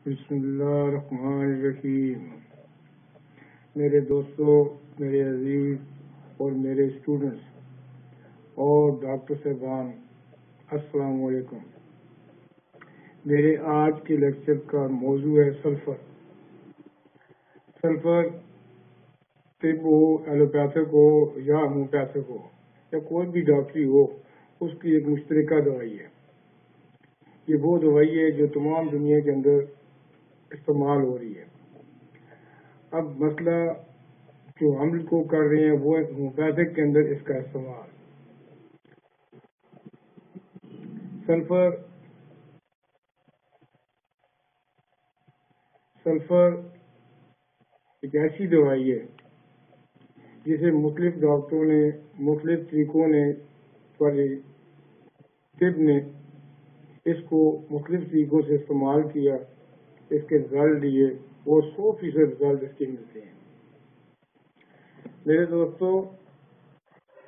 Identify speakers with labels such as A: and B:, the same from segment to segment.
A: بسم اللہ الرحمن الرحیم۔ میرے دوستوں، میرے عزیز اور میرے اسٹوڈنٹس اور ڈاکٹر صاحبان، السلام علیکم۔ میرے آج کے لیکچر کا موضوع ہے سلفر۔ سلفر طب ہو، ایلوپیتھک ہو یا ہومیوپیتھک ہو یا کوئی بھی ڈاکٹری ہو، اس کی ایک مشترکہ دوائی ہے۔ یہ وہ دوائی ہے جو تمام دنیا کے اندر استعمال ہو رہی ہے۔ اب مسئلہ جو ہم کو کر رہے ہیں وہ ہومیوپیتھک کے اندر اس کا استعمال۔ سلفر ایک ایسی دوائی ہے جسے مختلف ڈاکٹروں نے مختلف طریقوں نے طب نے اس کو مختلف طریقوں سے استعمال کیا، اس کے رزلٹ دیے اور 100% رزلٹ اس کے ملتے ہیں۔ میرے دوستوں،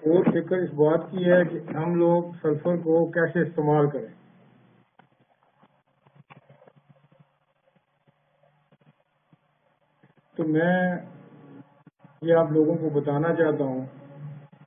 A: اور فکر اس بات کی ہے کہ ہم لوگ سلفر کو کیسے استعمال کریں۔ تو میں یہ آپ لوگوں کو بتانا چاہتا ہوں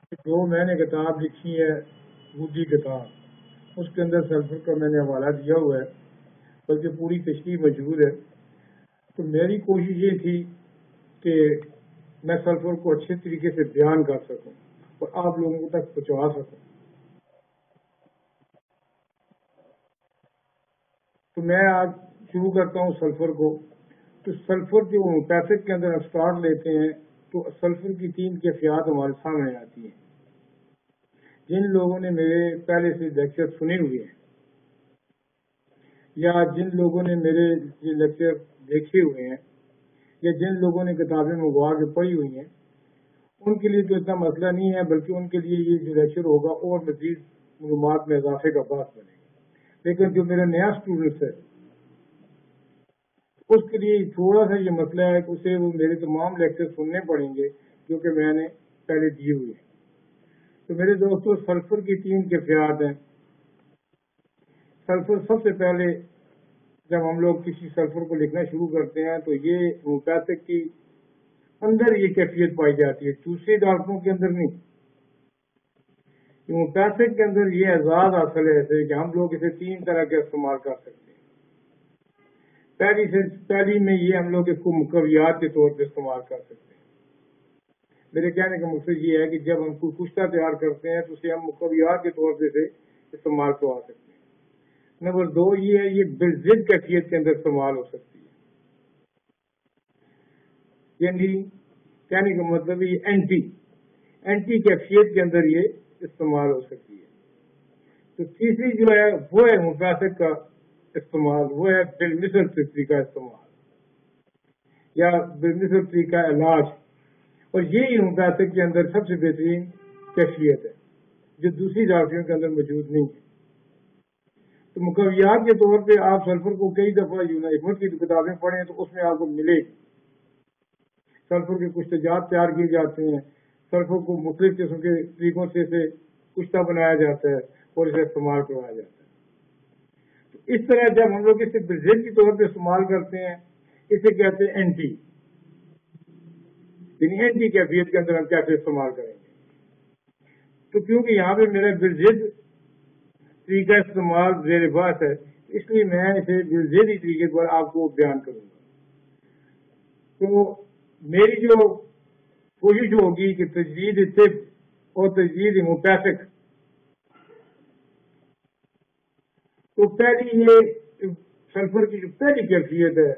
A: کہ جو میں نے کتاب لکھی ہے، وودی کتاب، اس کے اندر سلفر کا میں نے حوالہ دیا ہوا ہے، بلکہ پوری تشریح موجود ہے۔ تو میری کوشش یہ تھی کہ میں سلفر کو اچھے طریقے سے بیان کر سکوں اور آپ لوگوں تک پہنچا سکوں۔ تو میں آج شروع کرتا ہوں سلفر کو۔ تو سلفر جو ہومیوپیتھک کے اندر اسٹارٹ لیتے ہیں تو سلفر کی 3 کیفیات ہمارے سامنے آتی ہیں۔ جن لوگوں نے میرے پہلے سے لیکچر سنے ہوئے ہیں یا جن لوگوں نے میرے یہ لیکچر دیکھے ہوئے ہیں یا جن لوگوں نے کتابیں منگوا کے پڑھی ہوئی ہیں، ان کے لیے تو اتنا مسئلہ نہیں ہے، بلکہ ان کے لیے یہ جو لیکچر ہوگا اور مزید معلومات میں اضافے کا باعث بنے گا۔ لیکن جو میرا نیا اسٹوڈنٹ ہے اس کے لیے تھوڑا سا یہ مسئلہ ہے کہ اسے وہ میرے تمام لیکچر سننے پڑیں گے جو کہ میں نے پہلے دیے ہوئے ہیں۔ تو میرے دوستوں، سلفر کی 3 کیفیات ہیں۔ سلفر سب سے پہلے جب ہم لوگ کسی سلفر کو لکھنا شروع کرتے ہیں تو یہ ہومیوپیتھک کی اندر یہ کیفیت پائی جاتی ہے، دوسرے ڈاکٹروں کے اندر نہیں۔ ہومیوپیتھک کے اندر یہ اعزاز حاصل ہے کہ ہم لوگ اسے 3 طرح کے استعمال کر سکتے ہیں۔ پہلی میں یہ ہم لوگ اس کو مقویات کے طور پہ استعمال کر سکتے ہیں۔ میرے کہنے کا مقصد یہ ہے کہ جب ہم کوئی کشتہ تیار کرتے ہیں تو اسے ہم مقویات کے طور پہ استعمال کروا سکتے ہیں۔ نمبر 2 یہ ہے، یہ بالضد کیفیت کے اندر استعمال ہو سکتی ہے، یعنی کہنے کا مطلب یہ اینٹی کیفیت کے اندر یہ استعمال ہو سکتی ہے۔ تو تیسری جو ہے وہ ہے ہومیوپیتھک کا استعمال، وہ ہے بالمثل طریقہ استعمال یا بالمثل طریقہ علاج، اور یہی ہومیوپیتھک کے اندر سب سے بہترین کیفیت ہے جو دوسری ڈاکٹریوں کے اندر موجود نہیں ہے۔ تو مقویات کے طور پہ آپ سلفر کو کئی دفعہ حکمت کی کتابیں پڑھیں تو اس میں آپ کو ملے گی۔ سلفر کے کچھ تجات تیار کیے جاتے ہیں، سلفر کو مختلف قسم کے طریقوں سے اسے کشتہ بنایا جاتا ہے اور اسے استعمال کروایا جاتا ہے۔ تو اس طرح جب ہم لوگ اسے بالضد کے طور پہ استعمال کرتے ہیں، اسے کہتے ہیں اینٹی، یعنی اینٹی کیفیت کے اندر ہم کیسے استعمال کریں گے۔ تو کیونکہ یہاں پہ میرا بالضد طریقہ استعمال زیر بحث ہے، اس لیے میں اسے بالضد طریقے پر آپ کو بیان کروں گا۔ تو میری جو کوشش ہوگی کہ تجدید طب اور تجدید ہومیوپیتھک، تو پہلی یہ سلفر کی جو پہلی کیفیت ہے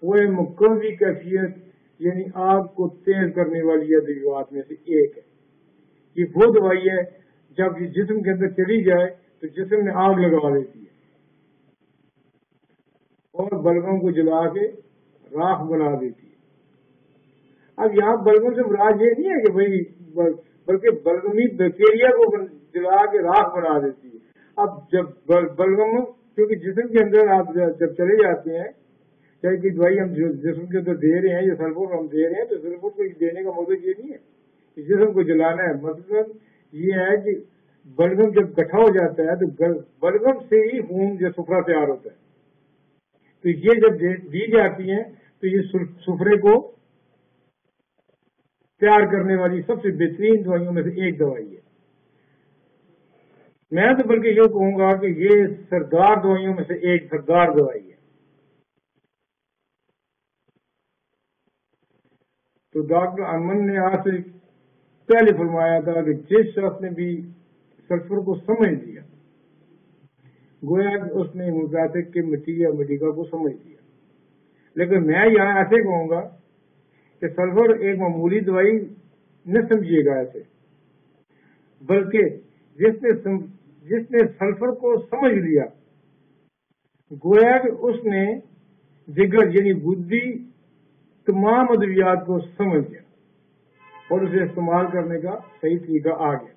A: وہ ہے مقوی کیفیت، یعنی آگ کو تیز کرنے والی ادویات میں سے ایک ہے۔ یہ وہ دوائی ہے جب یہ جسم کے اندر چلی جائے تو جسم میں آگ لگا دیتی ہے اور بلغم کو جلا کے راکھ بنا دیتی ہے۔ اب یہاں بلغم سے مراد یہ نہیں ہے کہ بھائی، بلکہ بلغمی بیکٹیریا کو جلا کے راکھ بنا دیتی ہے۔ اب جب بلغم، کیونکہ جسم کے اندر آپ جب چلے جاتے ہیں، چاہے کہ دوائی ہم جسم کے اندر دے رہے ہیں یا سلفر ہم دے رہے ہیں، تو سلفر کو دینے کا مطلب یہ نہیں ہے کہ جسم کو جلانا ہے۔ مطلب یہ ہے کہ بلغم جب اکٹھا ہو جاتا ہے تو بلغم سے ہی خون یا سفرہ تیار ہوتا ہے، تو یہ جب دی جاتی ہیں تو یہ سفرے کو تیار کرنے والی سب سے بہترین دوائیوں میں سے ایک دوائی ہے. میں تو بلکہ یہ کہوں گا کہ یہ سردار دوائیوں میں سے ایک سردار دوائی ہے. تو ڈاکٹر امن نے آج سے پہلے فرمایا تھا کہ جس شخص نے بھی سلفر کو سمجھ لیا گویا کہ اس نے ہومیوپیتھک کے میڈیکا کو سمجھ لیا. لیکن میں یہاں ایسے کہوں گا کہ سلفر ایک معمولی دوائی نہ سمجھیے گا ایسے، بلکہ جس نے سلفر کو سمجھ لیا گویا کہ اس نے جگر یعنی بدھی تمام ادویات کو سمجھ گیا اور اسے استعمال کرنے کا صحیح طریقہ آ گیا.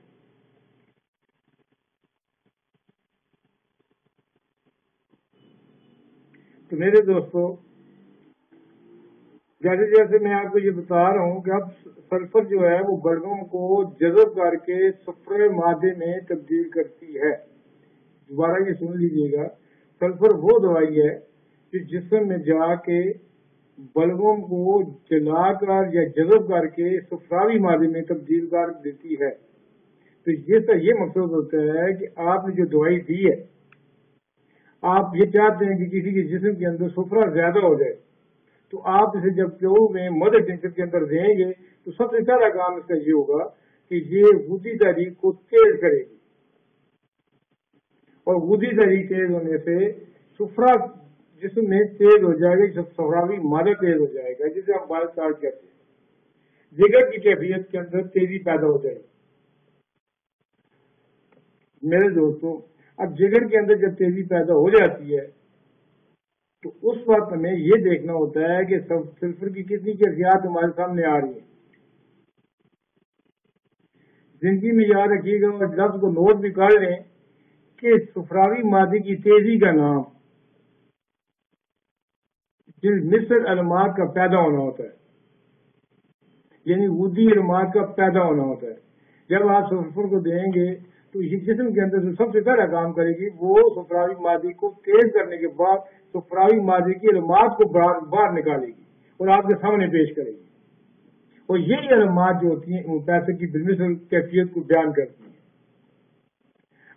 A: تو میرے دوستو، جیسے جیسے میں آپ کو یہ بتا رہا ہوں کہ اب سلفر جو ہے وہ گردوں کو جذب کر کے صفرے مادے میں تبدیل کرتی ہے. دوبارہ یہ سن لیجیے گا، سلفر وہ دوائی ہے جو جسم میں جا کے بلغم کو جلا کر یا جذب کر کے صفراوی مادے میں تبدیل کر دیتی ہے. تو یہ مقصد ہوتا ہے کہ آپ نے جو دوائی دی ہے، آپ یہ چاہتے ہیں کہ کسی کے جسم کے اندر صفرا زیادہ ہو جائے، تو آپ اسے جب پیو میں مدر ٹنچر کے اندر دیں گے تو سب سے پہلا کام اس کا یہ ہوگا کہ یہ غدی تحریک کو تیز کرے گی، اور غدی تحریک تیز ہونے سے صفرا جسم میں تیز ہو جائے گا، صفراوی مادہ تیز ہو جائے گا، جسے ہم بال چارج کہتے ہیں. جگر کی کیفیت کے اندر تیزی پیدا ہو جائے گی. میرے دوستوں، اب جگر کے اندر جب تیزی پیدا ہو جاتی ہے تو اس وقت ہمیں یہ دیکھنا ہوتا ہے کہ سلفر کی کتنی کیفیات ہمارے سامنے آ رہی ہیں. زندگی میں یاد رکھیے گا اور لفظ کو نوٹ بھی کر لیں کہ صفراوی مادے کی تیزی کا نام مصر علامات کا پیدا ہونا ہوتا ہے، یعنی غدی علامات کا پیدا ہونا ہوتا ہے. جب آپ سلفر کو دیں گے تو یہ جسم کے اندر جو سب سے پہلا کام کرے گی وہ صفراوی مادے کو تیز کرنے کے بعد صفراوی مادے کی علامات کو باہر نکالے گی اور آپ کے سامنے پیش کرے گی. اور یہی علامات جو ہوتی ہیں ہومیوپیتھک کی بالمثل کیفیت کو بیان کرتی ہیں.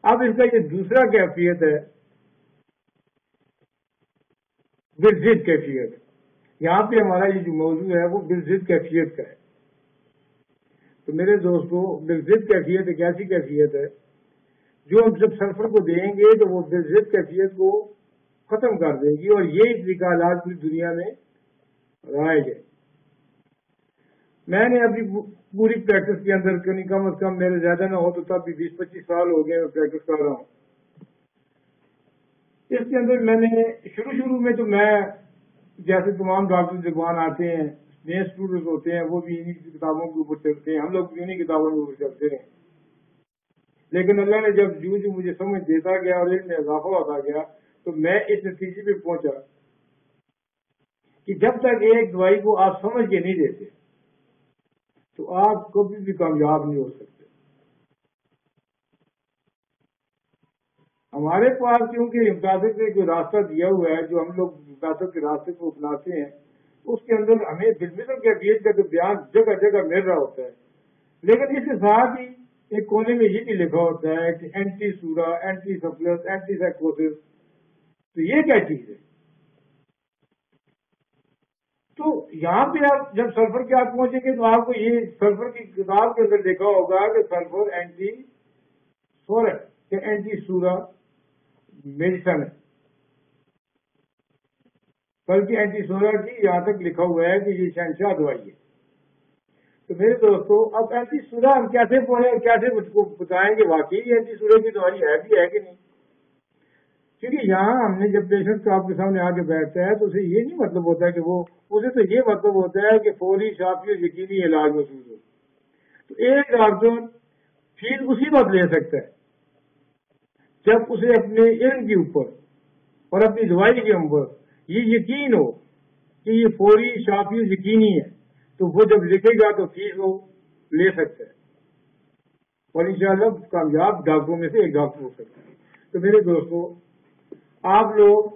A: اب اس کا یہ دوسرا کیفیت ہے بالضد کیفیت. یہاں پہ ہمارا یہ جو موضوع ہے وہ بالضد کیفیت کا ہے. تو میرے دوستو، بالضد کیفیت ایک ایسی کیفیت ہے جو ہم جب سلفر کو دیں گے تو وہ بالضد کیفیت کو ختم کر دے گی، اور یہی طریقہ علاج پوری دنیا میں رائج ہے. میں نے اپنی پوری پریکٹس کے اندر کم از کم میرے زیادہ نہ ہو تو تب بھی 20-25 سال ہو گئے میں پریکٹس کر رہا ہوں. اس کے اندر میں نے شروع میں تو میں جیسے تمام ڈاکٹر زبان آتے ہیں، نئے اسٹوڈنٹس ہوتے ہیں، وہ بھی انہیں کتابوں کے اوپر چلتے ہیں، ہم لوگ بھی انہیں کتابوں کے اوپر چلتے ہیں. لیکن اللہ نے جب جو مجھے سمجھ دیتا گیا اور علم میں اضافہ ہوتا گیا تو میں اس نتیجے پہ پہنچا کہ جب تک ایک دوائی کو آپ سمجھ کے نہیں دیتے تو آپ کبھی بھی کامیاب نہیں ہو سکتے. ہمارے پاس کیونکہ ہومیوپیتھک نے کوئی راستہ دیا ہوا ہے جو ہم لوگ ہومیوپیتھک کے راستے کو اپناتے ہیں، اس کے اندر ہمیں بالمثل کیفیت کا جو بیان جگہ جگہ مل رہا ہوتا ہے، لیکن اس کے ساتھ ہی ایک کونے میں یہ بھی لکھا ہوتا ہے کہ اینٹی سورا، اینٹی سفلس، اینٹی سائکوسس. تو یہ کیا چیز ہے؟ تو یہاں پہ آپ جب سلفر کے آپ پہنچیں گے تو آپ کو یہ سلفر کی کتاب کے اندر دیکھا ہوگا کہ سلفر اینٹی سورا یا اینٹی سورا میڈیسن ہے، بلکہ اینٹی سورا کی یہاں تک لکھا ہوا ہے کہ یہ شہنشاہ دوائی ہے. تو میرے دوستو، اب اینٹی سورا ہم کیسے پڑھیں اور کیسے مجھ کو بتائیں کہ واقعی اینٹی سورا کی دوائی ہے بھی ہے کہ نہیں؟ کیونکہ یہاں ہم نے جب پیشنٹ کو آپ کے سامنے آ کے بیٹھتا ہے تو اسے یہ نہیں مطلب ہوتا ہے کہ اسے تو یہ مطلب ہوتا ہے کہ فوری شافی اور یقینی علاج محسوس ہو. تو ایک ڈاکٹر فیس اسی وقت لے سکتا ہے جب اسے اپنے علم کے اوپر اور اپنی دوائی کے اوپر یہ یقین ہو کہ یہ فوری شافی اور یقینی ہے، تو وہ جب لکھے گا تو فیس وہ لے سکتا ہے اور انشاءاللہ کامیاب ڈاکٹروں میں سے ایک ڈاکٹر ہو سکتا ہے. تو میرے دوستو، آپ لوگ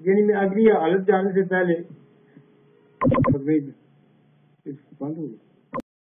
A: یعنی میں اگلی حالت جانے سے پہلے بند ہو گئی.